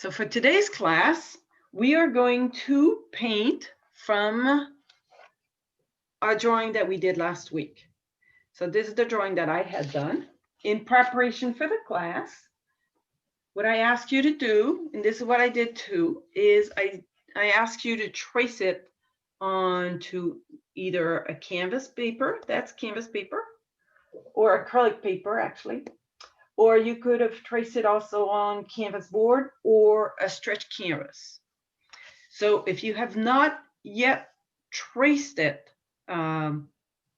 So for today's class, we are going to paint from our drawing that we did last week. So this is the drawing that I had done in preparation for the class. What I asked you to do, and this is what I did too, is I asked you to trace it onto either a canvas paper, that's canvas paper, or acrylic paper actually, or you could have traced it also on canvas board or a stretch canvas. So if you have not yet traced it, now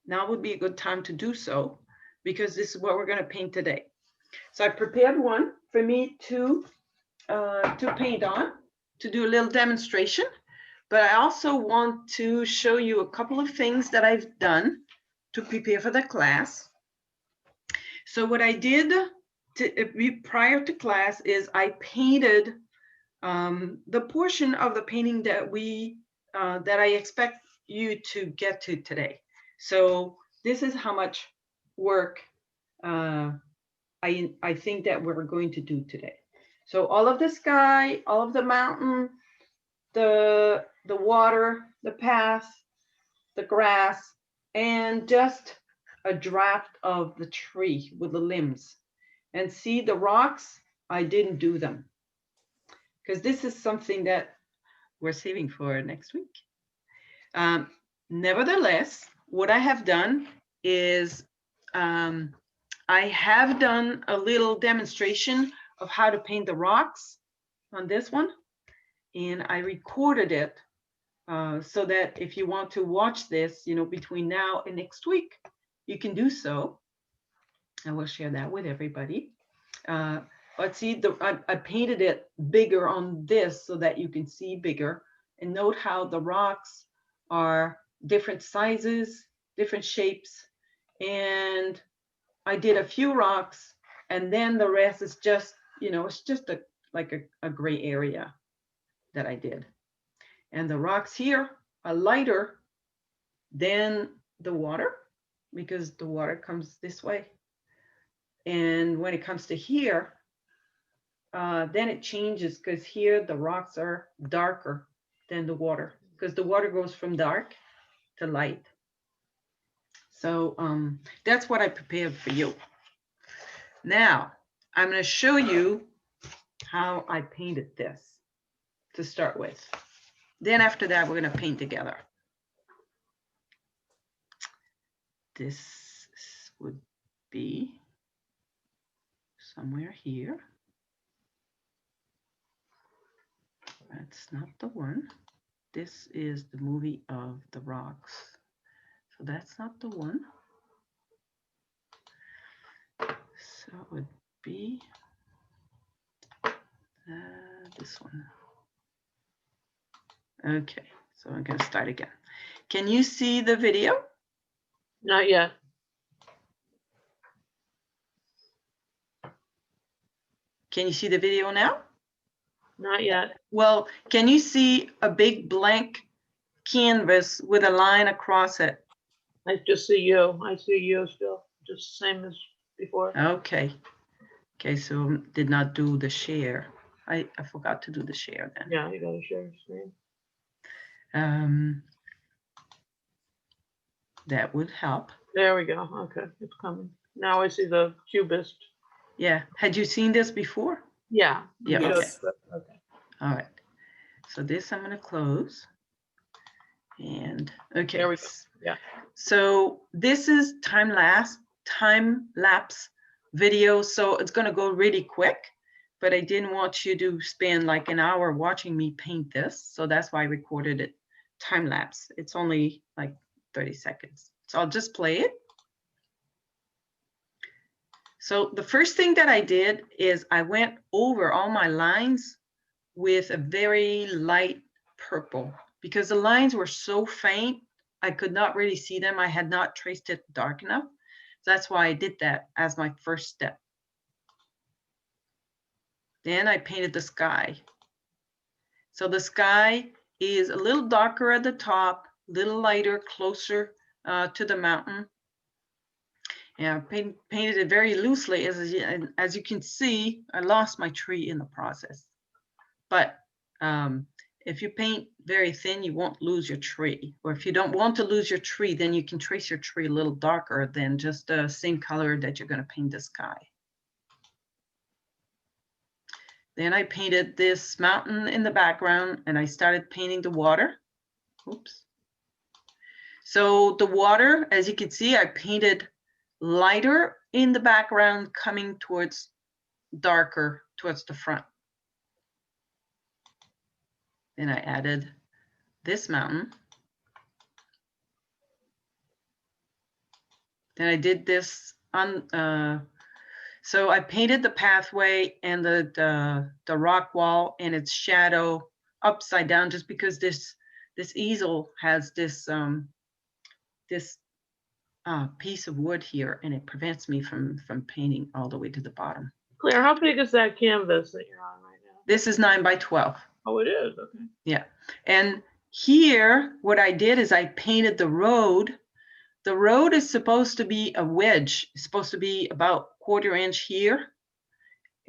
would be a good time to do so, because this is what we're going to paint today. So I prepared one for me to paint on, to do a little demonstration, but I also want to show you a couple of things that I've done to prepare for the class. So what I did prior to class is I painted the portion of the painting that that I expect you to get to today. So this is how much work I think that we're going to do today. So all of the sky, all of the mountain, the water, the path, the grass, and just a draft of the tree with the limbs. And see the rocks, I didn't do them, because this is something that we're saving for next week. Nevertheless, what I have done is I have done a little demonstration of how to paint the rocks on this one, and I recorded it so that if you want to watch this, between now and next week, you can do so. I will share that with everybody. But see, I painted it bigger on this so that you can see bigger, and note how the rocks are different sizes, different shapes, and I did a few rocks, and then the rest is just, it's just like a gray area that I did. And the rocks here are lighter than the water, because the water comes this way. And when it comes to here, then it changes, because here the rocks are darker than the water, because the water goes from dark to light. So that's what I prepared for you. Now, I'm going to show you how I painted this to start with. Then after that, we're going to paint together. This would be somewhere here. That's not the one. This is the movie of the rocks. So that's not the one. So it would be this one. Okay, so I'm going to start again. Can you see the video? Not yet. Can you see the video now? Not yet. Well, can you see a big blank canvas with a line across it? I just see you. I see you still, just same as before. Okay. Okay, so did not do the share. I forgot to do the share then. Yeah, you gotta share screen. That would help. There we go. Okay, it's coming. Now I see the cubist. Yeah. Had you seen this before? Yeah. Yeah. You Okay. just- okay. All right. So this I'm going to close. And okay. There we go. Yeah. So this is time lapse video. So it's going to go really quick, but I didn't want you to spend like an hour watching me paint this. So that's why I recorded it time lapse. It's only like 30 seconds. So I'll just play it. So the first thing that I did is I went over all my lines with a very light purple, because the lines were so faint, I could not really see them. I had not traced it dark enough. So that's why I did that as my first step. Then I painted the sky. So the sky is a little darker at the top, a little lighter, closer to the mountain. And I painted it very loosely. As you can see, I lost my tree in the process. but if you paint very thin, you won't lose your tree. Or if you don't want to lose your tree, then you can trace your tree a little darker than just the same color that you're going to paint the sky. Then I painted this mountain in the background and I started painting the water. Oops. So the water, as you can see, I painted lighter in the background, coming towards darker towards the front. Then I added this mountain. Then I did this on, so I painted the pathway and the rock wall and its shadow upside down, just because this easel has this piece of wood here, and it prevents me from painting all the way to the bottom. Claire, how big is that canvas that you're on right now? This is 9 by 12. Oh, it is, okay. Yeah, and here what I did is I painted the road. The road is supposed to be a wedge. It's supposed to be about 1/4 inch here,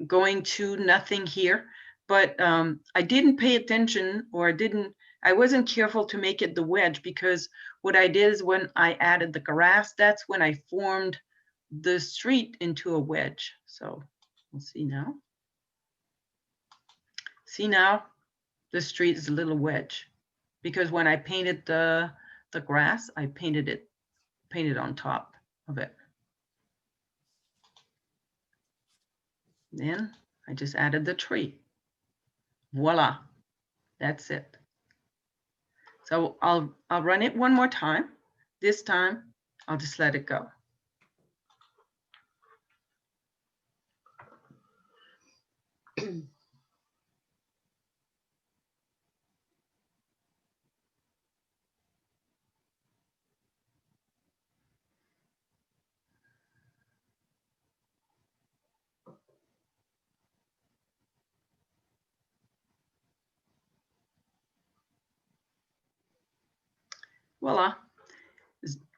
going to nothing here. But I didn't pay attention, or I wasn't careful to make it the wedge, because what I did is when I added the grass, that's when I formed the street into a wedge. So we'll see now. See now, the street is a little wedge, because when I painted the grass, I painted on top of it. Then I just added the tree. Voila, that's it. So I'll run it one more time. This time, I'll just let it go. Voila.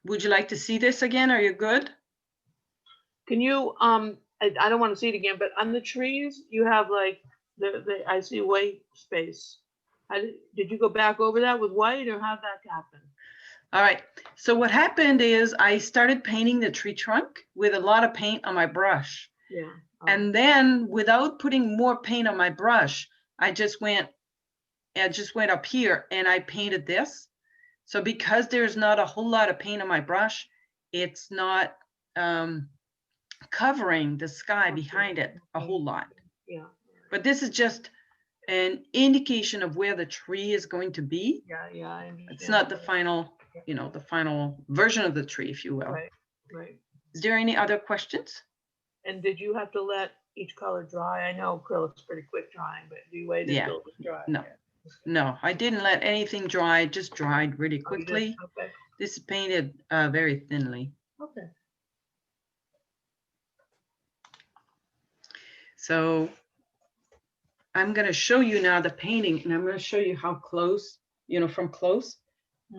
Would you like to see this again? Are you good? Can you, I don't want to see it again, but on the trees, you have like, I see white space. Did you go back over that with white, or how'd that happen? All right, so what happened is I started painting the tree trunk with a lot of paint on my brush. Yeah. And then without putting more paint on my brush, I just went up here and I painted this. So because there's not a whole lot of paint on my brush, it's not covering the sky behind it a whole lot. Yeah. But this is just an indication of where the tree is going to be. Yeah, I understand. It's not the final, the final version of the tree, if you will. Right. Is there any other questions? And did you have to let each color dry? I know acrylic's pretty quick drying, but do you wait until it was dry? No. No, I didn't let anything dry. It just dried really quickly. Okay. This is painted very thinly. Okay. So I'm going to show you now the painting, and I'm going to show you how close, from close.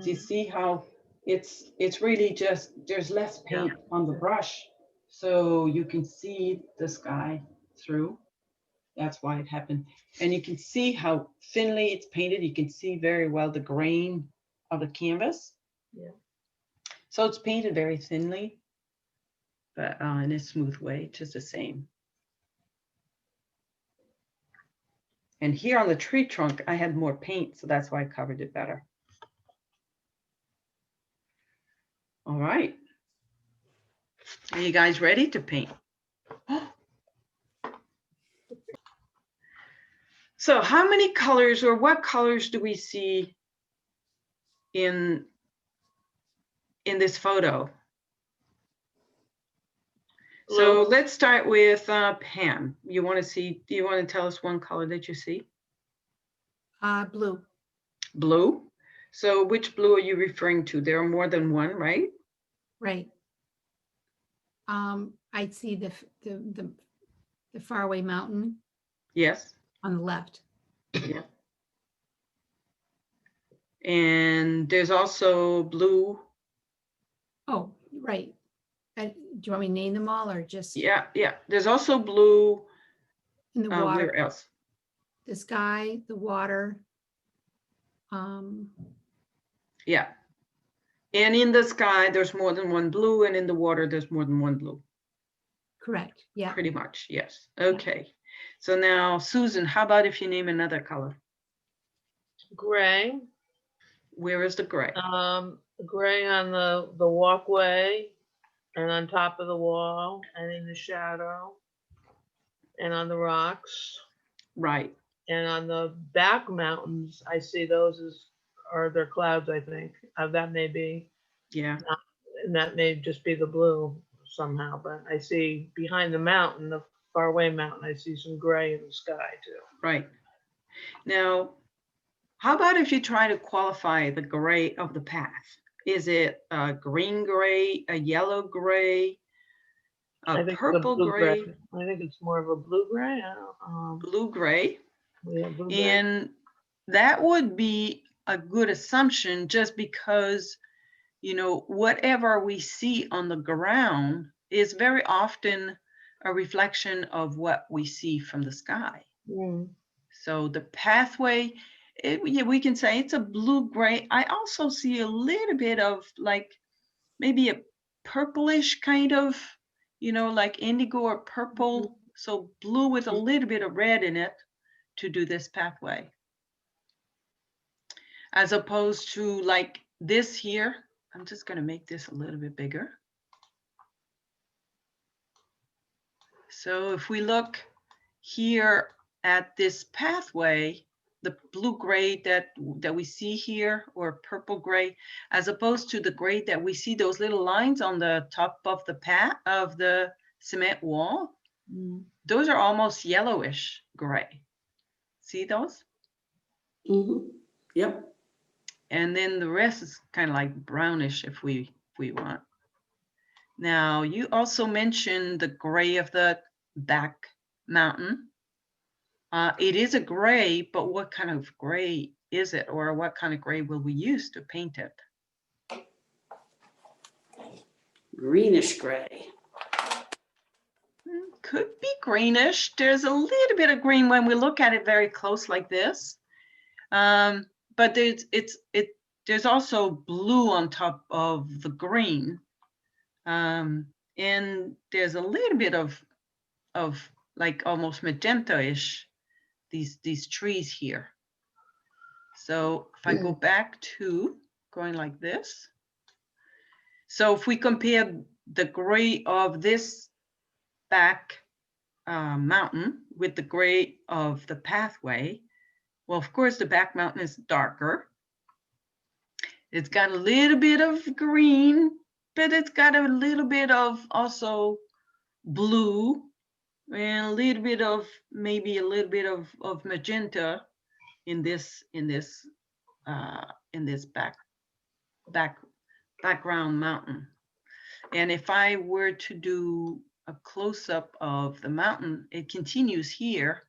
Do you see how it's really just, there's less paint on the brush, so you can see the sky through. That's why it happened. And you can see how thinly it's painted. You can see very well the grain of the canvas. Yeah. So it's painted very thinly, but in a smooth way, just the same. And here on the tree trunk, I had more paint, so that's why I covered it better. All right. Are you guys ready to paint? So how many colors, or what colors do we see in this photo? So let's start with Pam. Do you want to tell us one color that you see? Blue. Blue. So which blue are you referring to? There are more than one, right? Right. I'd see the faraway mountain. Yes. On the left. Yeah. And there's also blue. Oh, right. Do you want me to name them all, or just? Yeah. There's also blue. In the water. Where else? the sky, the water. Yeah. And in the sky, there's more than one blue, and in the water, there's more than one blue. Correct, yeah. Pretty much, yes. Okay. So now, Susan, how about if you name another color? Gray. Where is the gray? Gray on the walkway and on top of the wall and in the shadow and on the rocks Right. and on the back mountains. I see those are their clouds, I think. That may be, Yeah. and that may just be the blue somehow, but I see behind the mountain, the faraway mountain, I see some gray in the sky too. Right. Now, how about if you try to qualify the gray of the path? Is it a green gray, a yellow gray, I a think it's a purple blue gray, I think it's more of a blue gray. I don't, blue gray? yeah, blue gray. And that would be a good assumption just because, you know, whatever we see on the ground is very often a reflection of what we see from the sky. Mm. So the pathway, yeah, we can say it's a blue-gray. I also see a little bit of like maybe a purplish kind of, you know, like indigo or purple. So blue with a little bit of red in it to do this pathway. As opposed to like this here. I'm just going to make this a little bit bigger. So if we look here at this pathway, the blue gray that we see here, or purple gray, as opposed to the gray that we see those little lines on the top of the path of the cement wall, those are almost yellowish gray. See those? Mm-hmm. Yep. And then the rest is kind of like brownish if we want. Now, you also mentioned the gray of the back mountain. It is a gray, but what kind of gray is it, or what kind of gray will we use to paint it? Greenish gray. Could be greenish. There's a little bit of green when we look at it very close like this. But there's also blue on top of the green. And there's a little bit of like almost magenta-ish, these trees here. So if I go back to going like this. So if we compare the gray of this back mountain with the gray of the pathway, well, of course, the back mountain is darker. It's got a little bit of green, but it's got a little bit of also blue and a little bit of maybe a little bit of magenta in this background mountain. And if I were to do a close-up of the mountain, it continues here.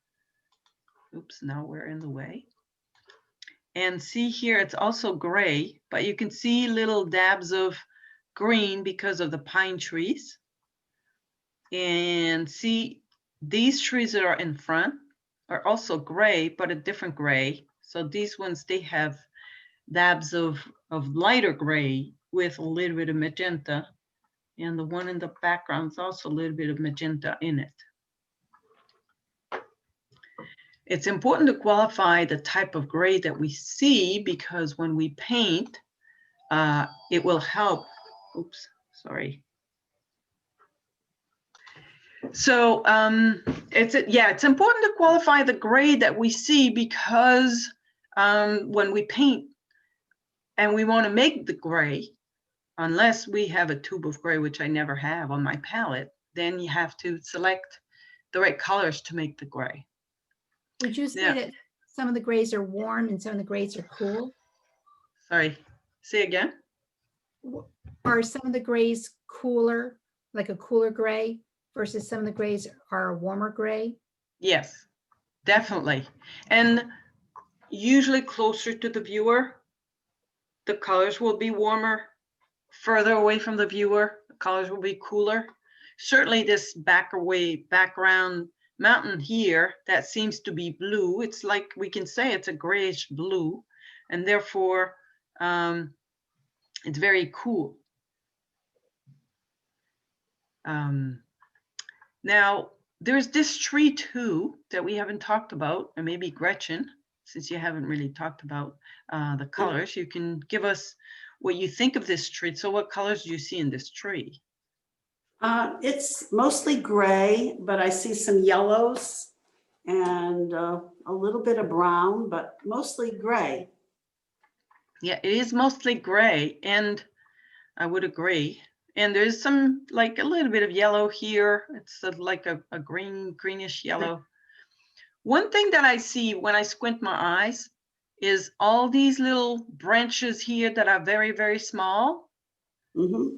Oops, now we're in the way. And see here, it's also gray, but you can see little dabs of green because of the pine trees. And see, these trees that are in front are also gray, but a different gray. So these ones, they have dabs of lighter gray with a little bit of magenta. And the one in the background is also a little bit of magenta in it. It's important to qualify the type of gray that we see, because when we paint, it will help. Oops, sorry. So it's important to qualify the gray that we see, because when we paint and we want to make the gray, unless we have a tube of gray, which I never have on my palette, then you have to select the right colors to make the gray. Would you say that some of the grays are warm and some of the grays are cool? Sorry, say again? Are some of the grays cooler, like a cooler gray, versus some of the grays are a warmer gray? Yes, definitely. And usually closer to the viewer, the colors will be warmer. Further away from the viewer, the colors will be cooler. Certainly this background mountain here that seems to be blue. It's like, we can say it's a grayish blue, and therefore it's very cool. Now, there's this tree too that we haven't talked about, and maybe Gretchen, since you haven't really talked about the colors, you can give us what you think of this tree. So what colors do you see in this tree? It's mostly gray, but I see some yellows and a little bit of brown, but mostly gray. Yeah, it is mostly gray, and I would agree. And there's some, like a little bit of yellow here. It's like a greenish yellow. One thing that I see when I squint my eyes is all these little branches here that are very, very small. Mm-hmm.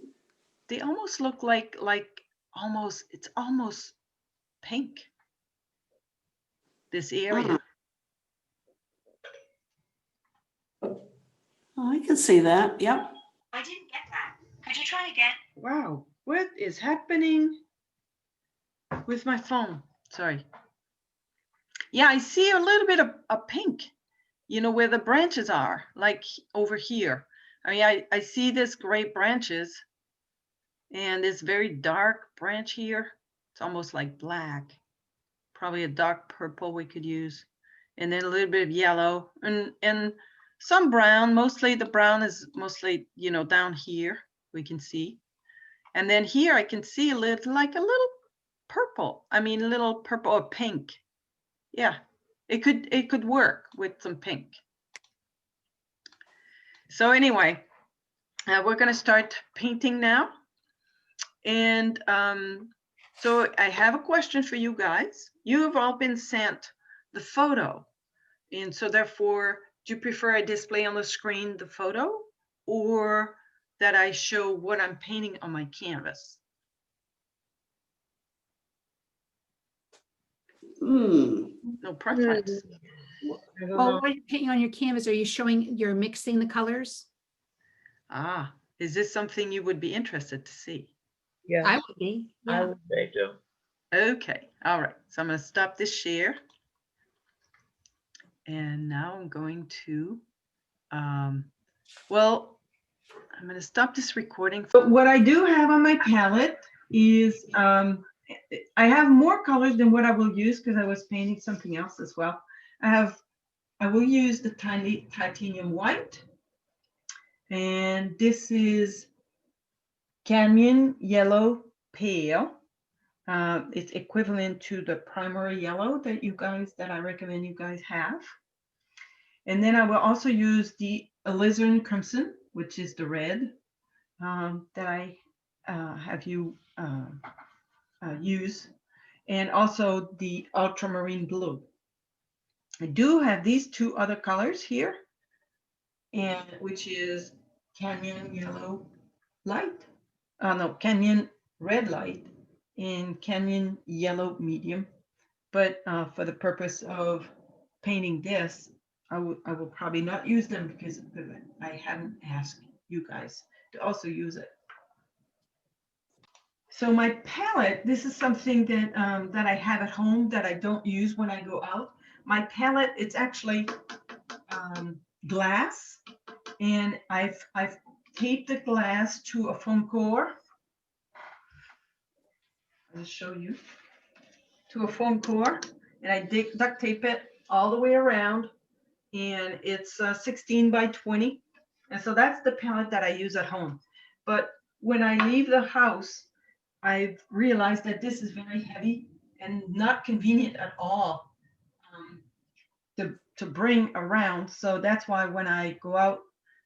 They almost look like it's almost pink, this area. Oh, I can see that. Yep. I didn't get that. Could you try again? Wow, what is happening with my phone? Sorry. Yeah, I see a little bit of pink, you know, where the branches are, like over here. I mean, I see this gray branches and this very dark branch here. It's almost like black, probably a dark purple we could use. And then a little bit of yellow and some brown. Mostly the brown is mostly, you know, down here we can see. And then here I can see a little, like a little purple. I mean, a little purple or pink. Yeah, it could work with some pink. So anyway, we're gonna start painting now. And so I have a question for you guys. You have all been sent the photo. And so therefore, do you prefer I display on the screen the photo, or that I show what I'm painting on my canvas? No preference. Well, what are you painting on your canvas? Are you showing, you're mixing the colors? Ah, is this something you would be interested to see? Yeah, I would be. I Yeah. would say so. Okay, all right. So I'm going to stop this share. And now I'm going to, well, I'm going to stop this recording. But what I do have on my palette is, I have more colors than what I will use because I was painting something else as well. I will use the titanium white. And this is Canyon Yellow Pale. It's equivalent to the primary yellow that I recommend you guys have. And then I will also use the alizarin crimson, which is the red that I have you use, and also the ultramarine blue. I do have these two other colors here, and which is Canyon Yellow Light, Canyon Red Light, and Canyon Yellow Medium. But for the purpose of painting this, I will probably not use them because I haven't asked you guys to also use it. So my palette, this is something that that I have at home that I don't use when I go out. My palette, it's actually glass, and I've taped the glass to a foam core. I'll show you, to a foam core, and I duct tape it all the way around, and it's 16 by 20. And so that's the palette that I use at home. But when I leave the house, I've realized that this is very heavy and not convenient at all to bring around. So that's why when I go out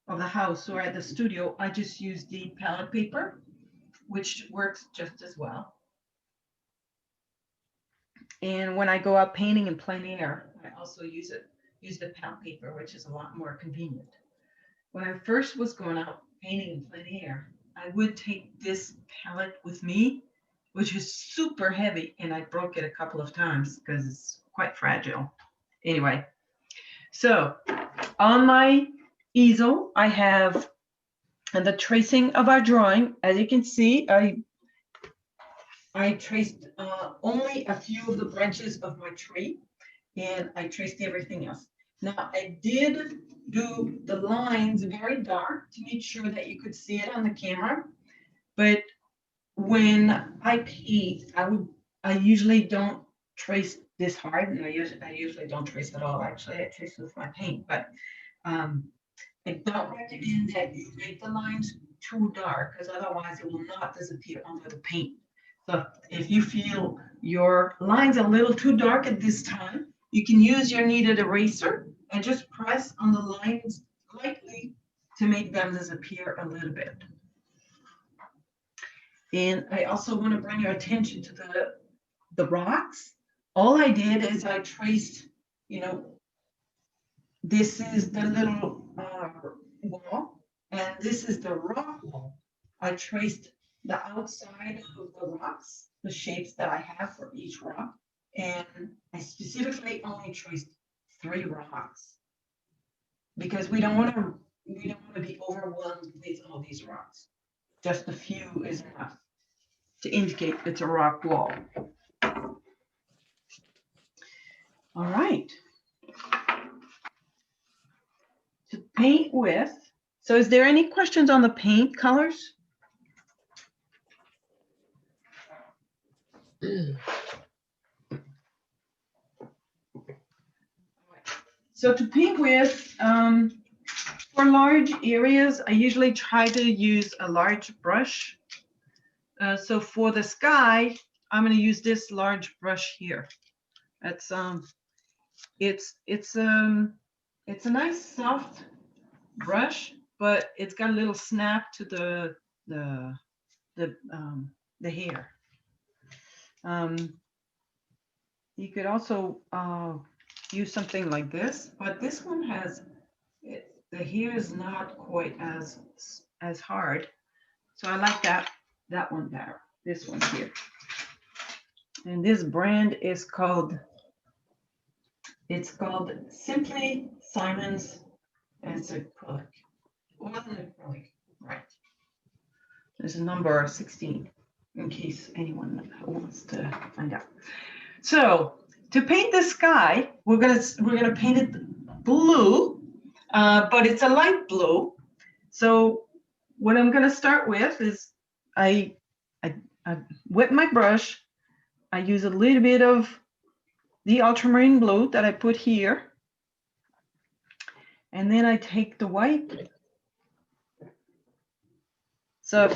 of the house or at the studio, I just use the palette paper, which works just as well. And when I go out painting in plein air, I also use the palette paper, which is a lot more convenient. When I first was going out painting in plein air, I would take this palette with me, which is super heavy, and I broke it a couple of times because it's quite fragile. Anyway, so on my easel, I have the tracing of our drawing. As you can see, I I traced only a few of the branches of my tree, and I traced everything else. Now, I did do the lines very dark to make sure that you could see it on the camera. But when I paint, I usually don't trace this hard, and I usually don't trace at all. Actually, I trace with my paint, but I don't recommend that you make the lines too dark, because otherwise it will not disappear under the paint. So if you feel your lines a little too dark at this time, you can use your kneaded eraser and just press on the lines lightly to make them disappear a little bit. And I also want to bring your attention to the rocks. All I did is I traced, this is the little wall, and this is the rock wall. I traced the outside of the rocks, the shapes that I have for each rock, and I specifically only traced 3 rocks because we don't want to be overwhelmed with all these rocks. Just a few is enough to indicate it's a rock wall. All right. To paint with, so is there any questions on the paint colors? So to paint with, for large areas, I usually try to use a large brush. So for the sky, I'm going to use this large brush here. It's a nice soft brush, but it's got a little snap to the hair. You could also use something like this, but this one has the hair is not quite as hard, so I like that one better. This one here, and this brand is called. It's called Simply Simon's, and it's acrylic. Oil and acrylic, right? There's a number 16 in case anyone wants to find out. So to paint the sky, we're gonna paint it blue, but it's a light blue. So what I'm gonna start with is I wet my brush. I use a little bit of the ultramarine blue that I put here. And then I take the white. So,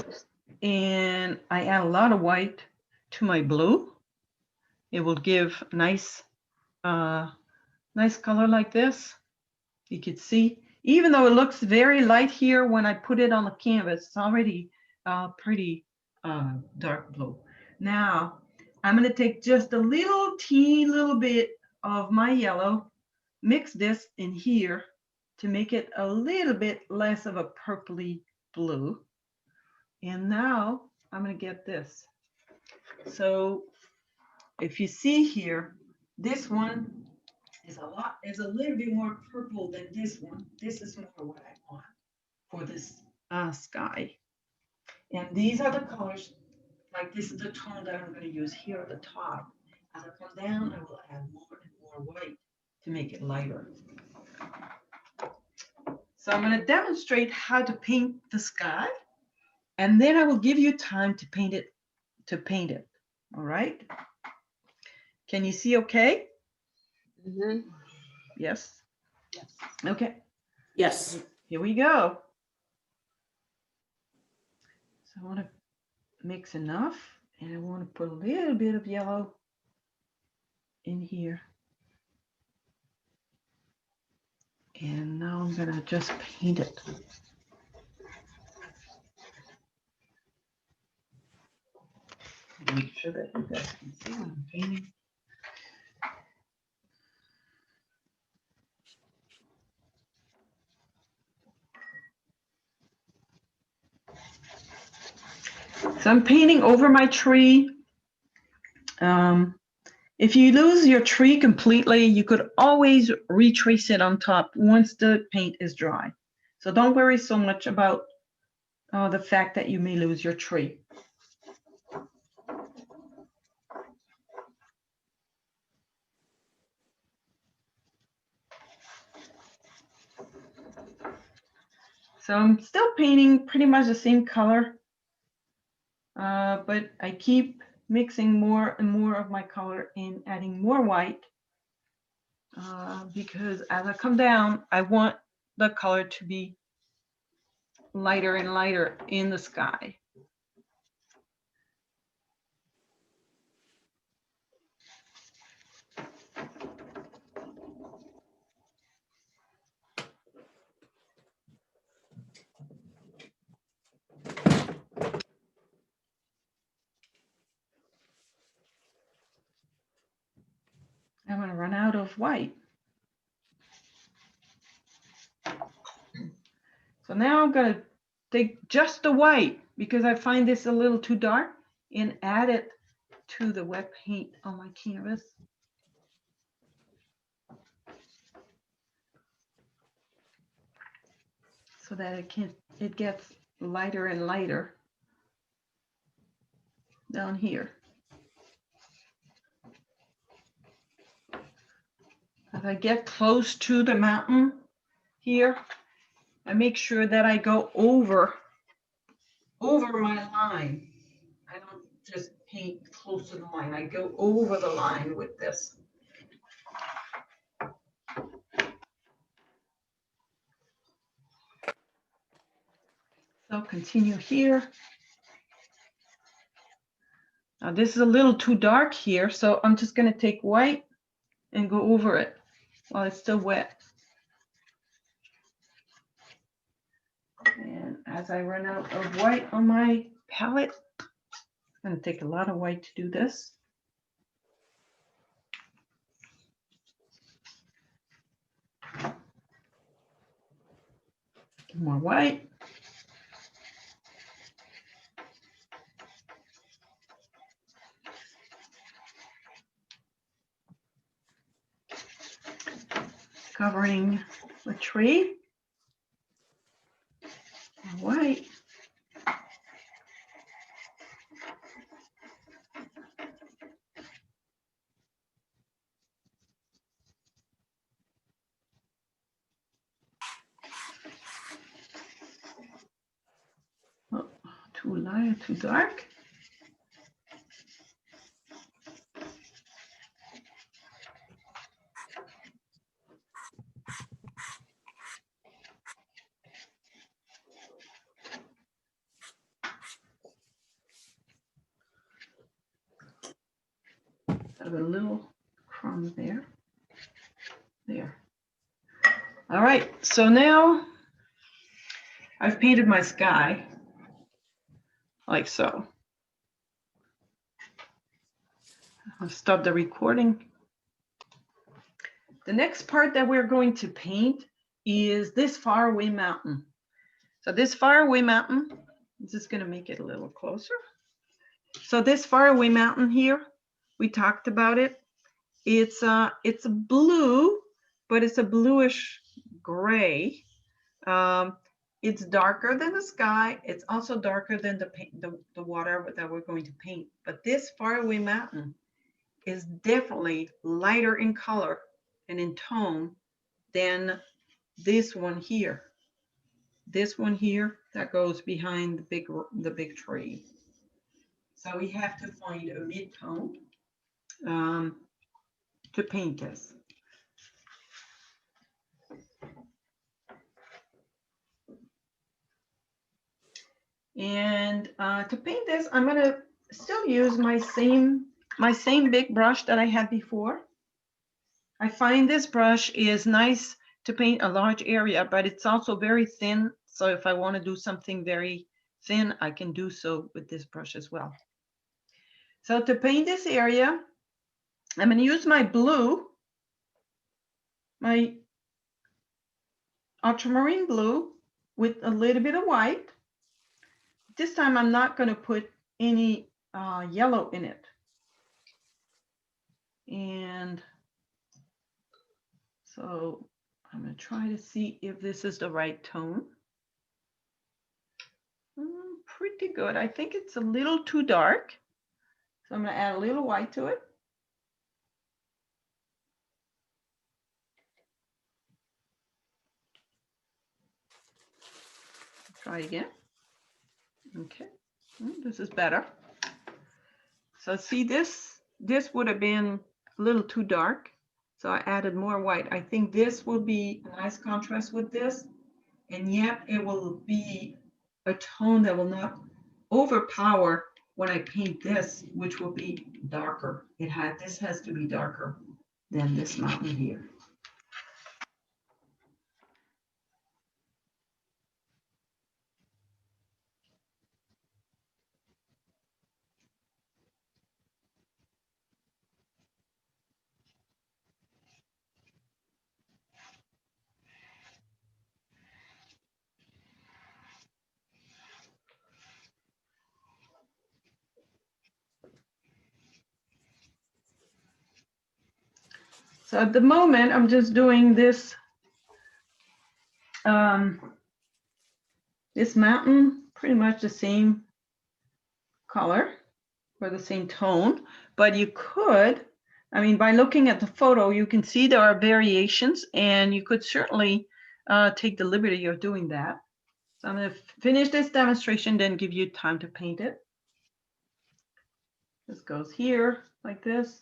and I add a lot of white to my blue. It will give nice color like this. You can see, even though it looks very light here, when I put it on the canvas, it's already pretty dark blue. Now, I'm going to take just a teeny little bit of my yellow, mix this in here to make it a little bit less of a purpley blue. And now I'm going to get this. So if you see here, this one is a little bit more purple than this one. This is more what I want for this sky. And these are the colors. Like this is the tone that I'm going to use here at the top. As I come down, I will add more and more white to make it lighter. So I'm going to demonstrate how to paint the sky, and then I will give you time to paint it. All right? Can you see okay? Mhm. Yes? Yes. Okay. Yes. Here we go. So I want to mix enough, and I want to put a little bit of yellow in here. And now I'm going to just paint it. Make sure that you guys can see what I'm painting. So I'm painting over my tree. If you lose your tree completely, you could always retrace it on top once the paint is dry. So don't worry so much about the fact that you may lose your tree. So I'm still painting pretty much the same color, but I keep mixing more and more of my color and adding more white, because as I come down, I want the color to be lighter and lighter in the sky. I'm gonna run out of white. So now I'm gonna take just the white because I find this a little too dark and add it to the wet paint on my canvas. So that it gets lighter and lighter down here. As I get close to the mountain here, I make sure that I go over my line. I don't just paint close to the line. I go over the line with this. So continue here. Now this is a little too dark here, so I'm just going to take white and go over it while it's still wet. And as I run out of white on my palette, I'm going to take a lot of white to do this. More white. Covering the tree. More white. Oh, too light, too dark. Have a little crumb there. There. All right, so now I've painted my sky like so. I'll stop the recording. The next part that we're going to paint is this faraway mountain. So this faraway mountain, I'm just going to make it a little closer. So this faraway mountain here, we talked about it. It's a blue, but it's a bluish gray. It's darker than the sky. It's also darker than the water that we're going to paint. But this faraway mountain is definitely lighter in color and in tone than this one here. This one here that goes behind the big tree. So we have to find a mid-tone to paint this. And to paint this, I'm gonna still use my same big brush that I had before. I find this brush is nice to paint a large area, but it's also very thin. So if I want to do something very thin, I can do so with this brush as well. So to paint this area, I'm going to use my blue, my ultramarine blue with a little bit of white. This time I'm not going to put any yellow in it. And so I'm going to try to see if this is the right tone. Pretty good. I think it's a little too dark. So I'm going to add a little white to it. Try again. Okay, this is better. So see this would have been a little too dark. So I added more white. I think this will be a nice contrast with this. And yet it will be a tone that will not overpower when I paint this, which will be darker. This has to be darker than this mountain here. So at the moment, I'm just doing this this mountain, pretty much the same color or the same tone, but you could, I mean, by looking at the photo, you can see there are variations, and you could certainly take the liberty of doing that. So I'm going to finish this demonstration, then give you time to paint it. This goes here like this.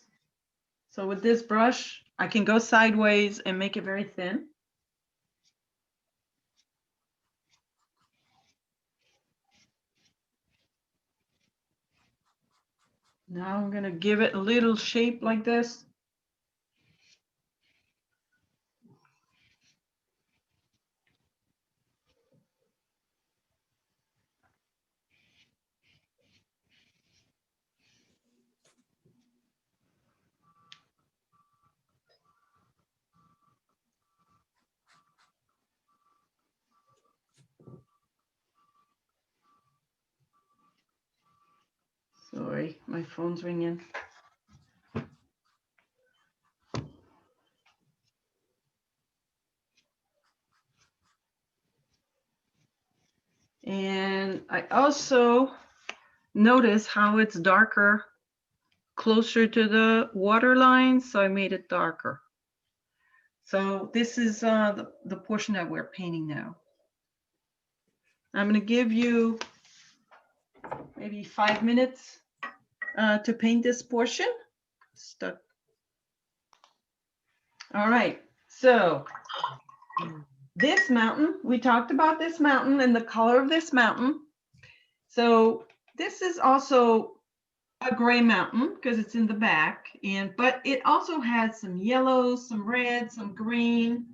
So with this brush, I can go sideways and make it very thin. Now I'm going to give it a little shape like this. Sorry, my phone's ringing. And I also notice how it's darker closer to the water line, so I made it darker. So this is the portion that we're painting now. I'm going to give you maybe 5 minutes to paint this portion. Stuck. All right, so this mountain, we talked about this mountain and the color of this mountain. So this is also a gray mountain because it's in the back, but it also has some yellow, some red, some green,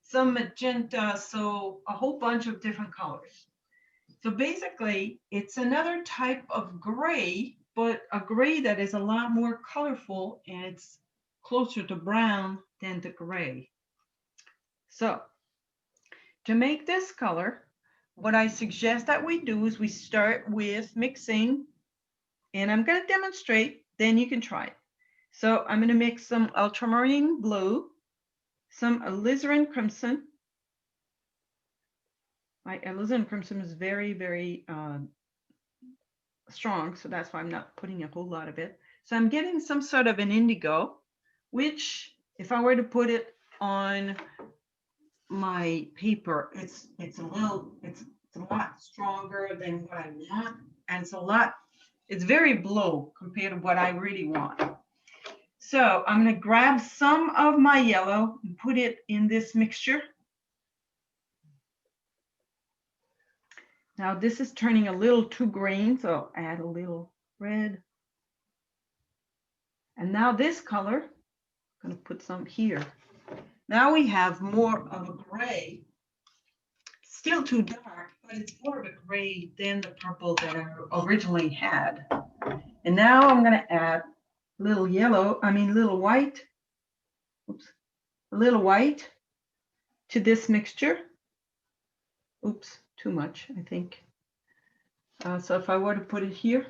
some magenta, so a whole bunch of different colors. So basically, it's another type of gray, but a gray that is a lot more colorful, and it's closer to brown than the gray. So to make this color, what I suggest that we do is we start with mixing, and I'm going to demonstrate, then you can try it. So I'm going to mix some ultramarine blue, some alizarin crimson. My alizarin crimson is very, very strong, so that's why I'm not putting a whole lot of it. So I'm getting some sort of an indigo, which if I were to put it on my paper, it's a lot stronger than what I want, and it's very blue compared to what I really want. So I'm going to grab some of my yellow and put it in this mixture. Now this is turning a little too green, so I'll add a little red. And now this color, I'm going to put some here. Now we have more of a gray. Still too dark, but it's more of a gray than the purple that I originally had. And now I'm going to add a little white, a little white to this mixture. Oops, too much, I think. So if I were to put it here.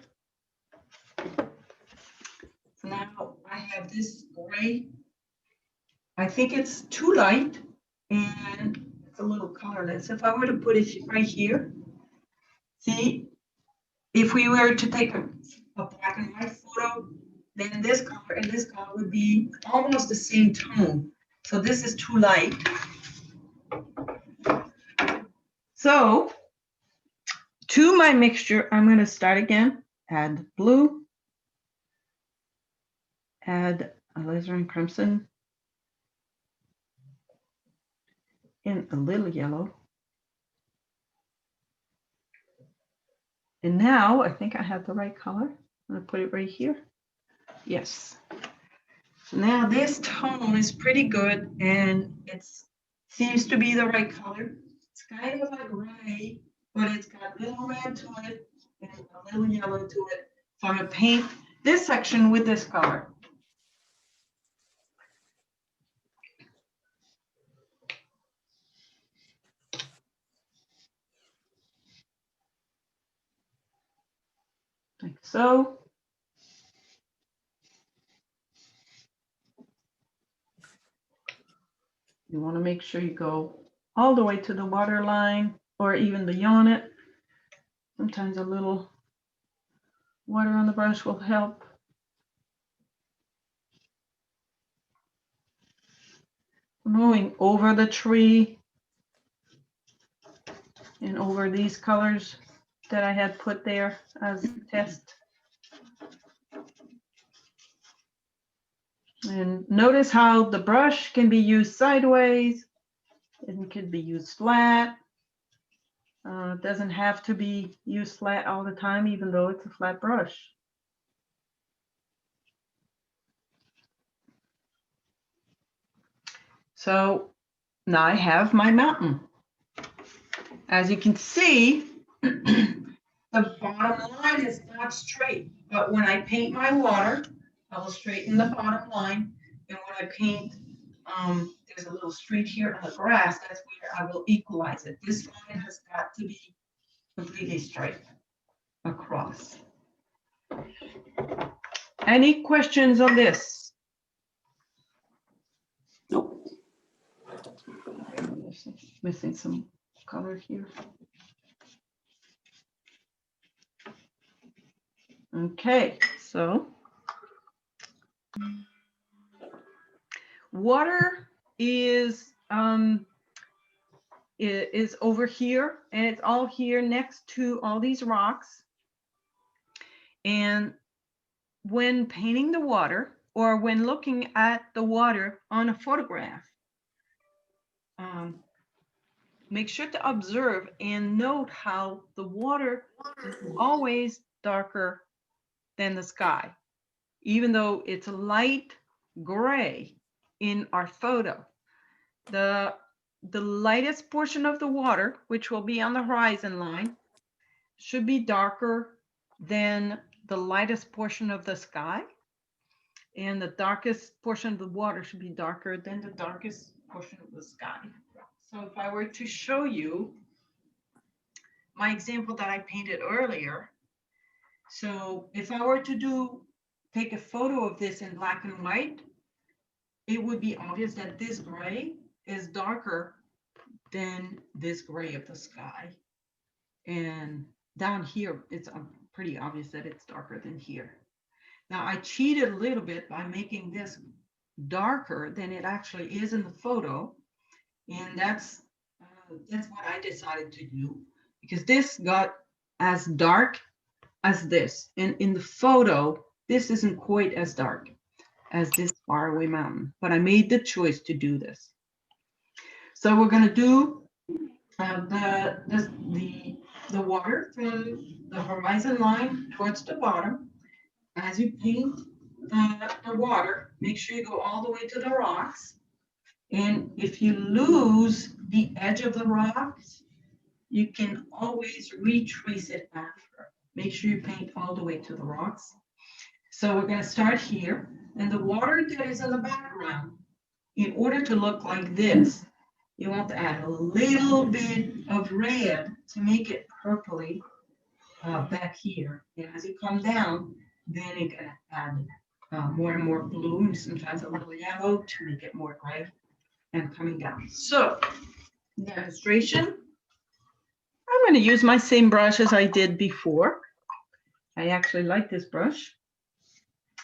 So now I have this gray. I think it's too light and it's a little colorless. If I were to put it right here, see, if we were to take a black and white photo, then this color and this color would be almost the same tone. So this is too light. So to my mixture, I'm going to start again, add blue, add alizarin crimson, and a little yellow. And now I think I have the right color. I'm going to put it right here. Yes. So now this tone is pretty good and it seems to be the right color. It's kind of a gray, but it's got a little red to it and a little yellow to it. So I'm going to paint this section with this color. Like so. You want to make sure you go all the way to the water line or even beyond it. Sometimes a little water on the brush will help. Moving over the tree and over these colors that I had put there as a test. And notice how the brush can be used sideways and can be used flat. It doesn't have to be used flat all the time, even though it's a flat brush. So now I have my mountain. As you can see, the bottom line is not straight, but when I paint my water, I will straighten the bottom line. And when I paint, there's a little streak here on the grass, that's where I will equalize it. This line has got to be completely straight across. Any questions on this? Nope. Missing some color here. Okay, so water is over here, and it's all here next to all these rocks. And when painting the water or when looking at the water on a photograph, make sure to observe and note how the water is always darker than the sky, even though it's a light gray in our photo. The lightest portion of the water, which will be on the horizon line, should be darker than the lightest portion of the sky. And the darkest portion of the water should be darker than the darkest portion of the sky. So if I were to show you my example that I painted earlier, so if I were to take a photo of this in black and white, it would be obvious that this gray is darker than this gray of the sky. And down here, it's pretty obvious that it's darker than here. Now I cheated a little bit by making this darker than it actually is in the photo. And that's what I decided to do, because this got as dark as this. And in the photo, this isn't quite as dark as this faraway mountain, but I made the choice to do this. So we're going to do the water from the horizon line towards the bottom. As you paint the water, make sure you go all the way to the rocks. And if you lose the edge of the rocks, you can always retrace it after. Make sure you paint all the way to the rocks. So we're going to start here. And the water that is in the background, in order to look like this, you want to add a little bit of red to make it purpley back here. And as you come down, then you're going to add more and more blue and sometimes a little yellow to make it more gray and coming down. So, demonstration. I'm going to use my same brush as I did before. I actually like this brush.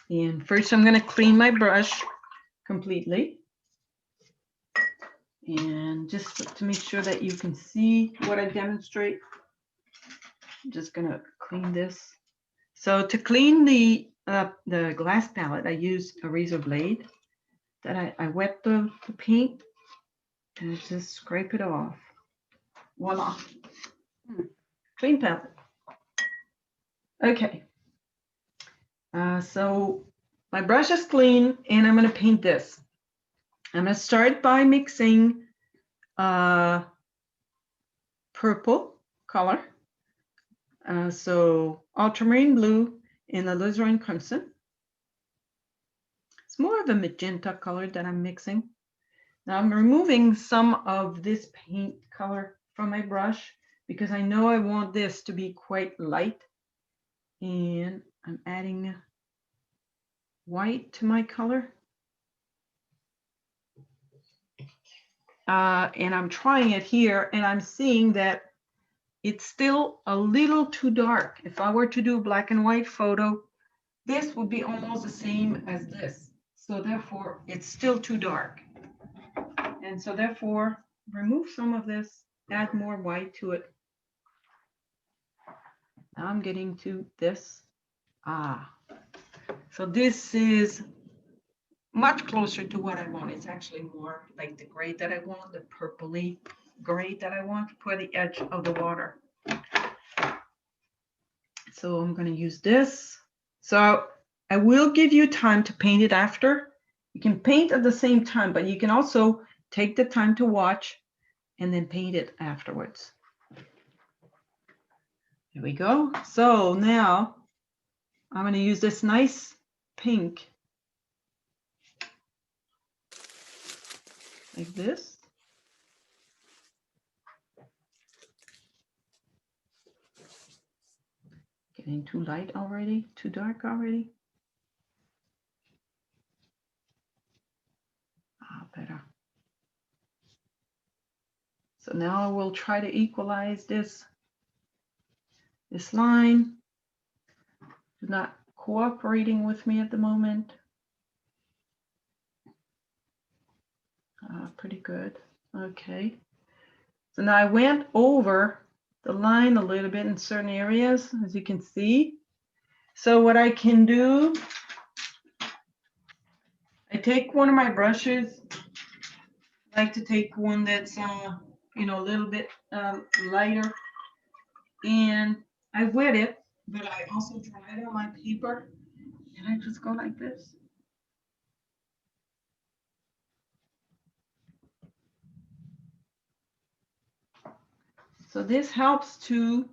And first I'm going to clean my brush completely. And just to make sure that you can see what I demonstrate. I'm just gonna clean this. So to clean the glass palette, I use a razor blade that I wet the paint and just scrape it off. Voila. Clean palette. Okay. So my brush is clean and I'm gonna paint this. I'm gonna start by mixing purple color. So ultramarine blue and alizarin crimson. It's more of a magenta color that I'm mixing. Now I'm removing some of this paint color from my brush because I know I want this to be quite light. And I'm adding white to my color. And I'm trying it here and I'm seeing that it's still a little too dark. If I were to do a black and white photo, this would be almost the same as this. So therefore, it's still too dark. And so therefore, remove some of this, add more white to it. Now I'm getting to this. So this is much closer to what I want. It's actually more like the gray that I want, the purpley gray that I want for the edge of the water. So I'm going to use this. So I will give you time to paint it after. You can paint at the same time, but you can also take the time to watch and then paint it afterwards. Here we go. So now I'm going to use this nice pink like this. Getting too light already, too dark already. Better. So now I will try to equalize this line. It's not cooperating with me at the moment. Pretty good. Okay. So now I went over the line a little bit in certain areas, as you can see. So what I can do, I take one of my brushes. I like to take one that's you know, a little bit lighter, and I wet it, but I also dry it on my paper, and I just go like this. So this helps to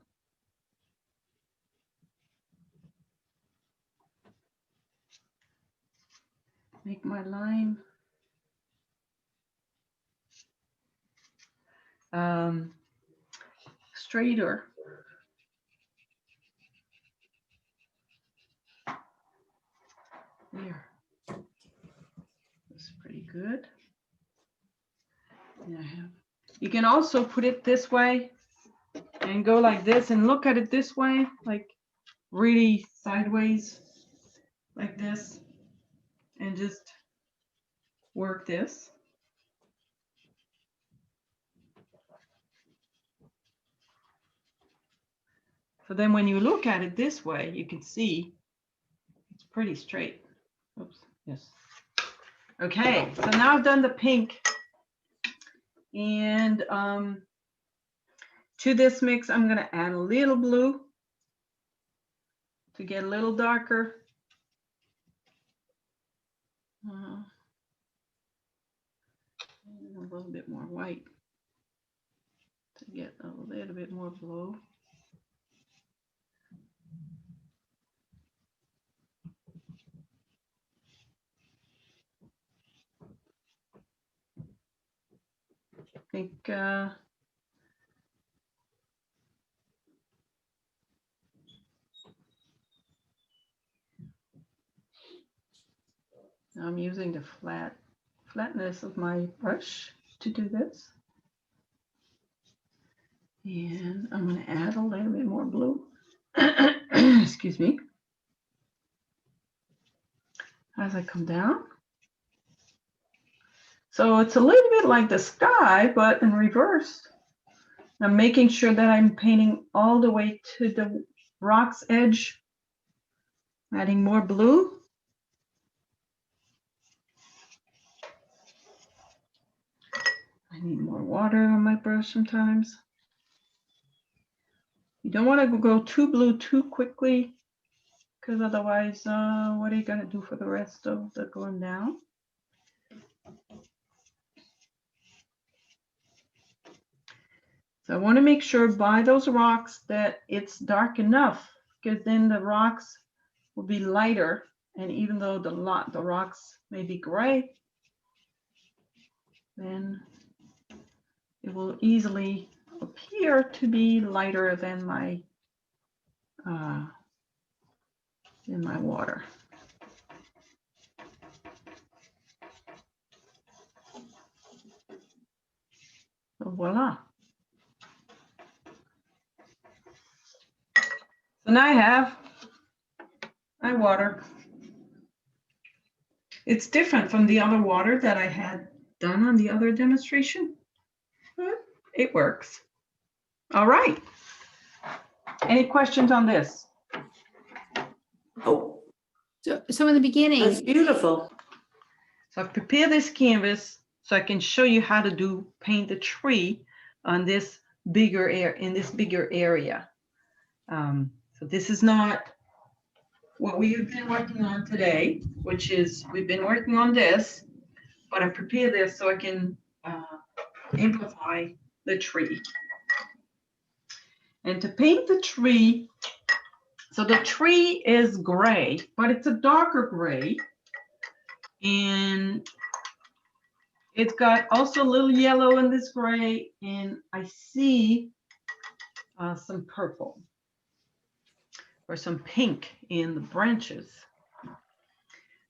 make my line straighter. There. That's pretty good. And I have, you can also put it this way and go like this and look at it this way, like really sideways, like this, and just work this. So then when you look at it this way, you can see it's pretty straight. Oops, yes. Okay, so now I've done the pink. And to this mix, I'm gonna add a little blue to get a little darker. And a little bit more white to get a little bit more blue. I think I'm using the flatness of my brush to do this. And I'm going to add a little bit more blue. Excuse me. As I come down. So it's a little bit like the sky, but in reverse. I'm making sure that I'm painting all the way to the rock's edge, adding more blue. I need more water on my brush sometimes. You don't want to go too blue too quickly, because otherwise, what are you going to do for the rest of the going down? So I want to make sure by those rocks that it's dark enough, because then the rocks will be lighter. And even though the rocks may be gray, then it will easily appear to be lighter than my water. So voila. So now I have my water. It's different from the other water that I had done on the other demonstration. But it works. All right. Any questions on this? Oh, So in the beginning, that's beautiful. So I've prepared this canvas so I can show you how to paint the tree on this bigger area. So this is not what we have been working on today, which is we've been working on this, but I prepared this so I can amplify the tree. And to paint the tree, so the tree is gray, but it's a darker gray. And it's got also a little yellow in this gray, and I see some purple or some pink in the branches.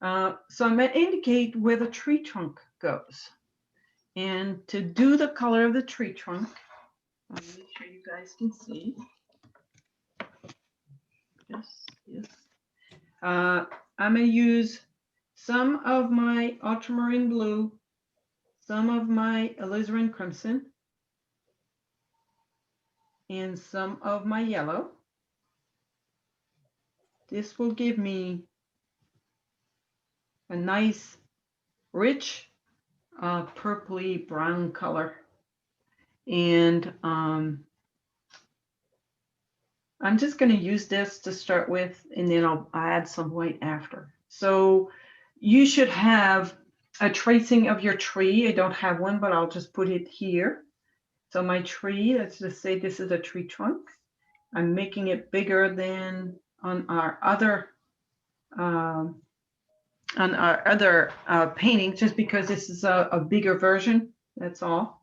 So I'm going to indicate where the tree trunk goes. And to do the color of the tree trunk, I'll make sure you guys can see. Yes. I'm going to use some of my ultramarine blue, some of my alizarin crimson, and some of my yellow. This will give me a nice, rich, purpley brown color. And I'm just going to use this to start with, and then I'll add some white after. So you should have a tracing of your tree. I don't have one, but I'll just put it here. So my tree, let's just say this is a tree trunk. I'm making it bigger than on our other painting, just because this is a bigger version, that's all.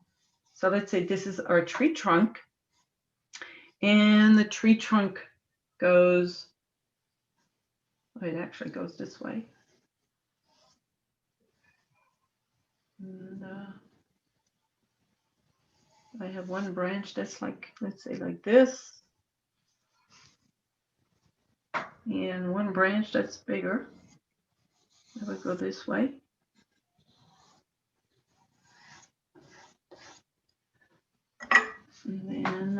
So let's say this is our tree trunk. And the tree trunk goes, it actually goes this way. And, I have one branch that's like, let's say like this. And one branch that's bigger. That would go this way. And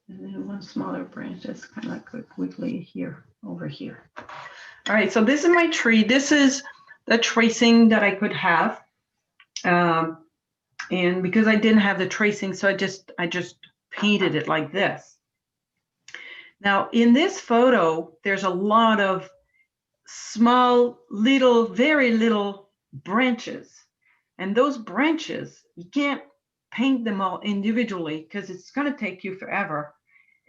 then one smaller branch that's kind of like wiggly here, over here. All right, so this is my tree. This is the tracing that I could have. And because I didn't have the tracing, so I just painted it like this. Now in this photo, there's a lot of small, little, very little branches. And those branches, you can't paint them all individually because it's going to take you forever.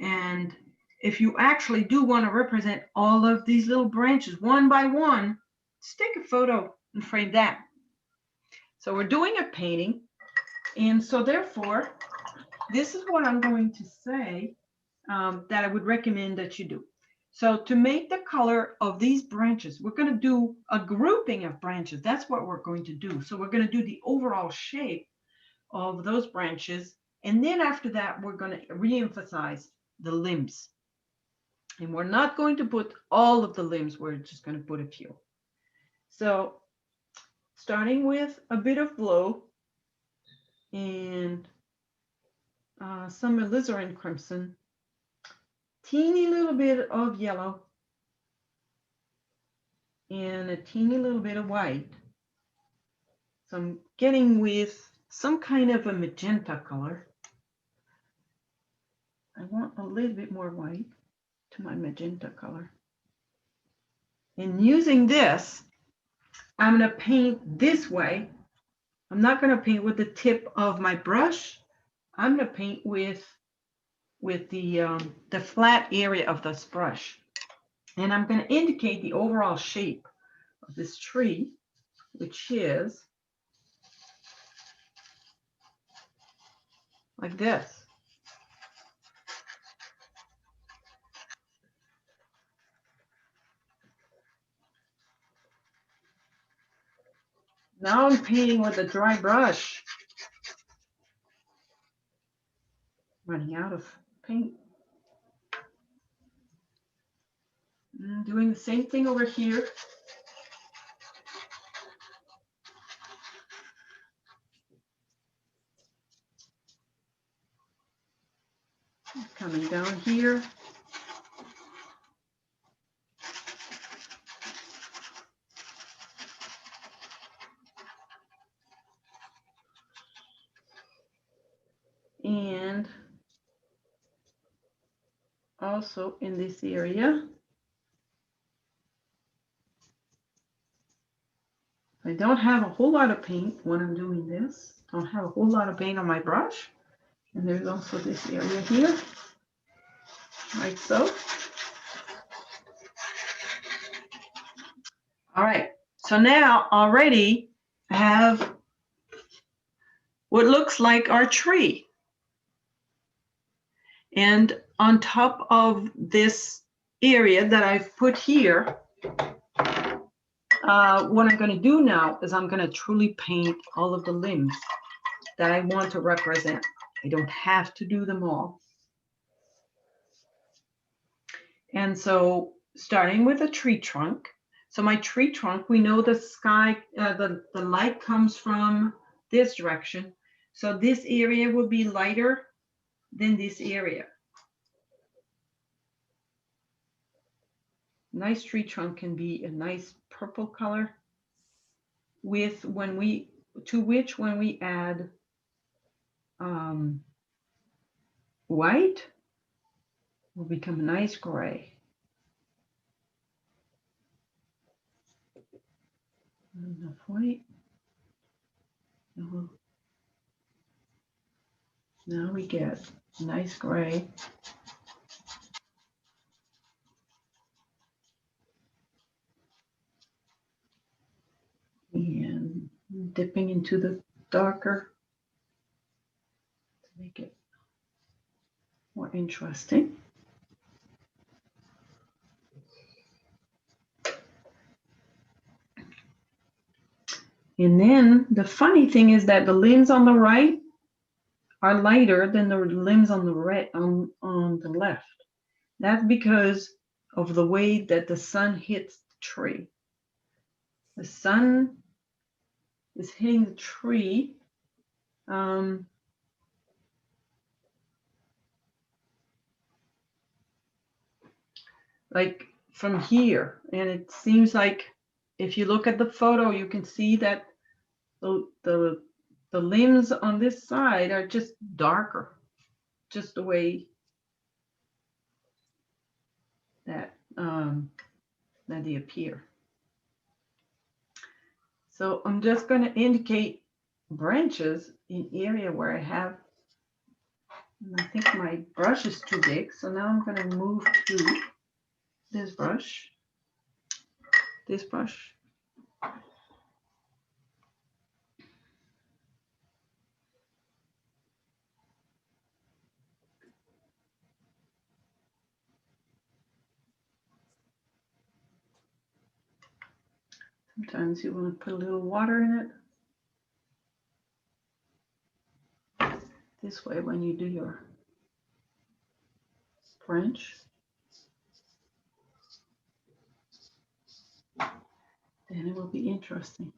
And if you actually do want to represent all of these little branches one by one, just take a photo and frame that. So we're doing a painting. And so therefore, this is what I'm going to say that I would recommend that you do. So to make the color of these branches, we're going to do a grouping of branches. That's what we're going to do. So we're going to do the overall shape of those branches. And then after that, we're going to re-emphasize the limbs. And we're not going to put all of the limbs. We're just going to put a few. So starting with a bit of blue and some alizarin crimson, teeny little bit of yellow, and a teeny little bit of white. So I'm getting with some kind of a magenta color. I want a little bit more white to my magenta color. And using this, I'm going to paint this way. I'm not going to paint with the tip of my brush. I'm going to paint with the flat area of this brush. And I'm going to indicate the overall shape of this tree, which is like this. Now I'm painting with a dry brush. Running out of paint. And doing the same thing over here. Coming down here. And also in this area. I don't have a whole lot of paint when I'm doing this. Don't have a whole lot of paint on my brush. And there's also this area here, like so. All right, so now already I have what looks like our tree. And on top of this area that I've put here, what I'm going to do now is I'm going to truly paint all of the limbs that I want to represent. I don't have to do them all. And so starting with a tree trunk. So my tree trunk, we know the sky, the light comes from this direction. So this area will be lighter than this area. Nice tree trunk can be a nice purple color with when we add white will become a nice gray. Enough white. Now we get a nice gray. And dipping into the darker to make it more interesting. And then the funny thing is that the limbs on the right are lighter than the limbs on the right on the left. That's because of the way that the sun hits the tree. The sun is hitting the tree like from here, and it seems like if you look at the photo, you can see that the limbs on this side are just darker, just the way that that they appear. So I'm just going to indicate branches in area where I have. I think my brush is too big, so now I'm going to move to this brush. This brush. Sometimes you want to put a little water in it. This way, when you do your branch, then it will be interesting.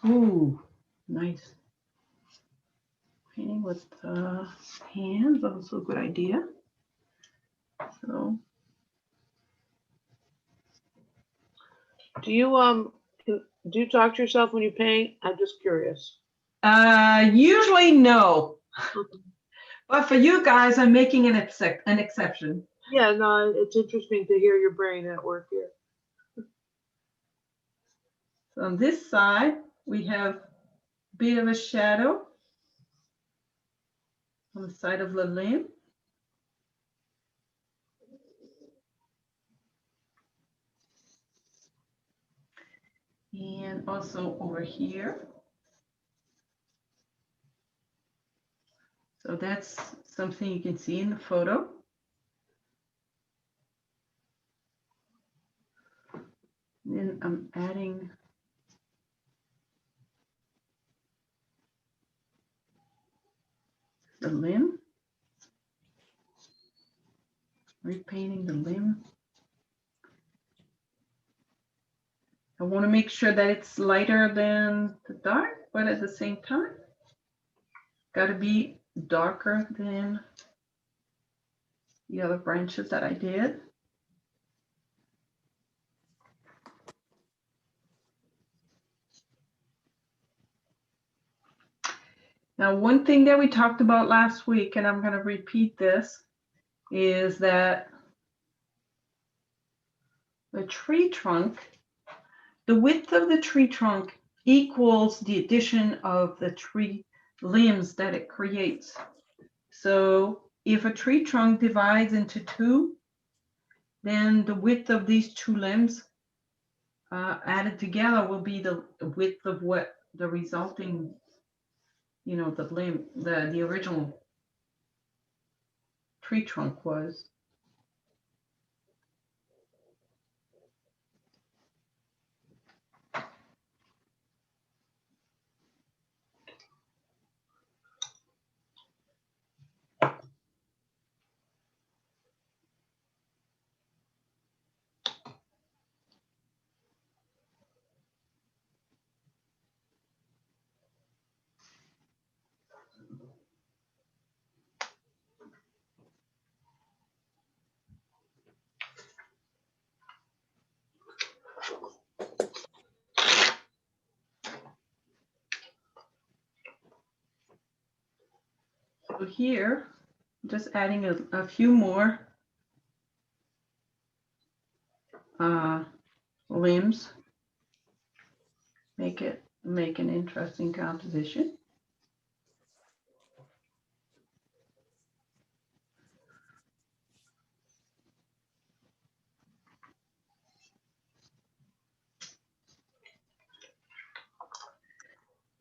Ooh, nice. Painting with hands, also a good idea. So, Do you, do you talk to yourself when you paint? I'm just curious. usually no, Okay. but for you guys, I'm making an exception. Yeah, no, it's interesting to hear your brain at work here. So on this side, we have a bit of a shadow on the side of the limb. And also over here. So that's something you can see in the photo. Then I'm adding the limb, repainting the limb. I want to make sure that it's lighter than the dark, but at the same time, got to be darker than the other branches that I did. Now, one thing that we talked about last week, and I'm going to repeat this, is that the tree trunk, the width of the tree trunk equals the addition of the tree limbs that it creates. So if a tree trunk divides into two, then the width of these two limbs added together will be the width of what the resulting, the limb, the original tree trunk was. So here, just adding a few more limbs, make an interesting composition.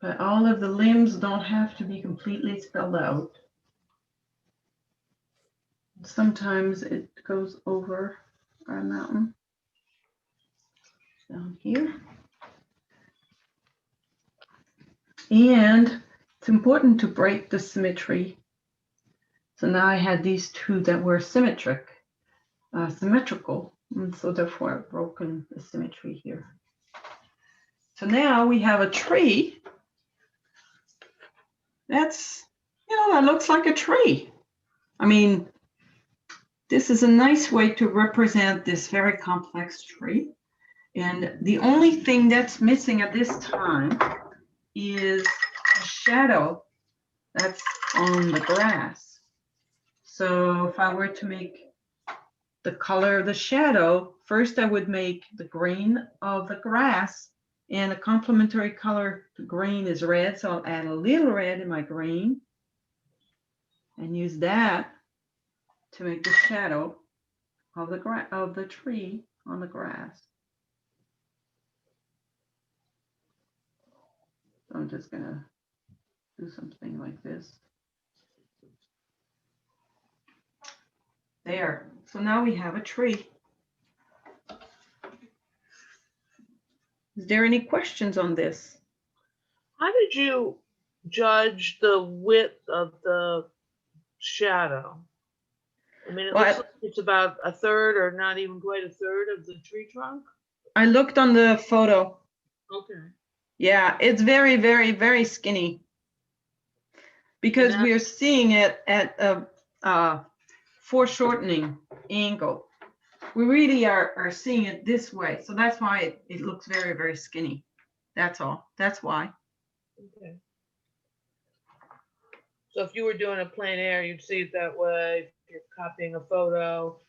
But all of the limbs don't have to be completely spelled out. Sometimes it goes over our mountain down here. And it's important to break the symmetry. So now I had these two that were symmetrical, and so therefore I've broken the symmetry here. So now we have a tree that looks like a tree. I mean, this is a nice way to represent this very complex tree. And the only thing that's missing at this time is a shadow that's on the grass. So if I were to make the color of the shadow, first I would make the green of the grass, and a complementary color to green is red. So I'll add a little red in my green and use that to make the shadow of the tree on the grass. So I'm just gonna do something like this. There. So now we have a tree. Is there any questions on this? How did you judge the width of the shadow? I mean, it Well, looks like it's about a third or not even quite a third of the tree trunk. I looked on the photo. Okay. Yeah, it's very, very, very skinny. Because Yeah. we are seeing it at a foreshortening angle. We really are seeing it this way. So that's why it looks very, very skinny. That's all. That's why. Okay. So if you were doing a plein air, you'd see it that way. If you're copying a photo,